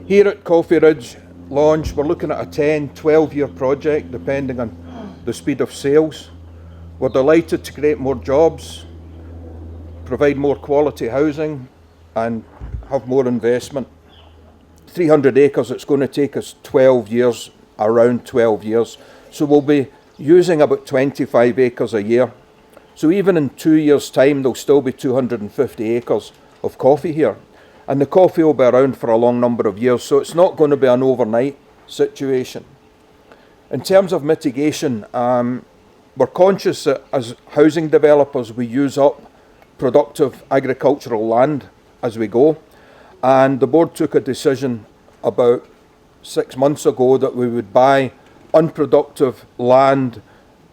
Here at Coffee Ridge Launch, we're looking at a 10-12 year project depending on the speed of sales. We're delighted to create more jobs, provide more quality housing and have more investment. 300 acres, it's going to take us 12 years, around 12 years. So we'll be using about 25 acres a year. So even in 2 years' time, there'll still be 250 acres of coffee here. And the coffee will be around for a long number of years, so it's not going to be an overnight situation. In terms of mitigation, we're conscious that as housing developers, we use up productive agricultural land as we go. And the board took a decision about 6 months ago that we would buy unproductive land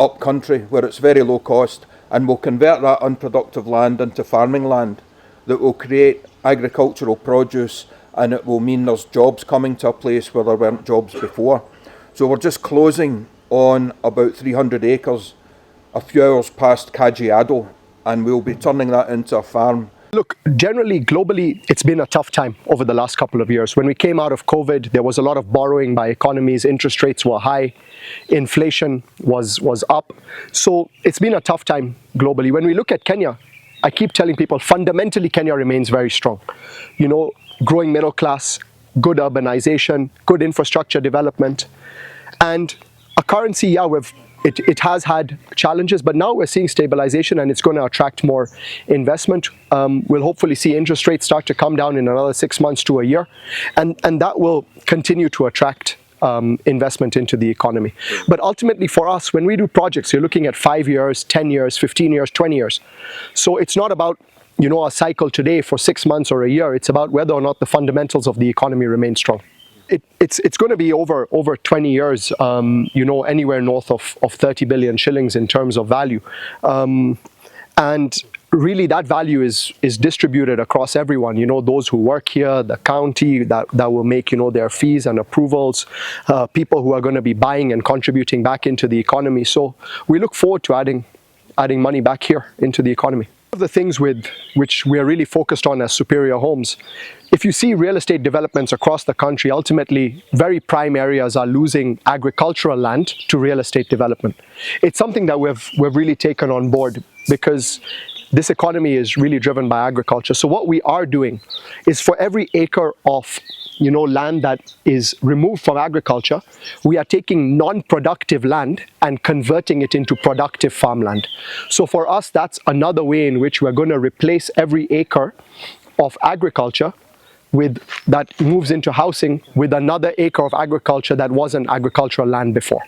up country where it's very low cost, and we'll convert that unproductive land into farming land that will create agricultural produce, and it will mean there's jobs coming to a place where there weren't jobs before. So we're just closing on about 300 acres a few hours past Kajiado, and we'll be turning that into a farm. Look, generally, globally, it's been a tough time over the last couple of years. When we came out of COVID, there was a lot of borrowing by economies, interest rates were high, inflation was up. So it's been a tough time globally. When we look at Kenya, I keep telling people, fundamentally, Kenya remains very strong. You know, growing middle class, good urbanization, good infrastructure development, and a currency, yeah, it has had challenges, but now we're seeing stabilization and it's going to attract more investment. We'll hopefully see interest rates start to come down in another 6 months to a year, and that will continue to attract investment into the economy. But ultimately for us, when we do projects, you're looking at 5 years, 10 years, 15 years, 20 years. So it's not about, you know, a cycle today for 6 months or a year. It's about whether or not the fundamentals of the economy remain strong. It's going to be over 20 years, you know, anywhere north of 30 billion shillings in terms of value. And really that value is distributed across everyone, you know, those who work here, the county that will make, you know, their fees and approvals, people who are going to be buying and contributing back into the economy. So we look forward to adding money back here into the economy. One of the things with which we are really focused on as Superior Homes, if you see real estate developments across the country, ultimately very prime areas are losing agricultural land to real estate development. It's something that we've really taken on board because this economy is really driven by agriculture. So what we are doing is for every acre of, you know, land that is removed from agriculture, we are taking non-productive land and converting it into productive farmland. So for us, that's another way in which we're going to replace every acre of agriculture that moves into housing with another acre of agriculture that wasn't agricultural land before.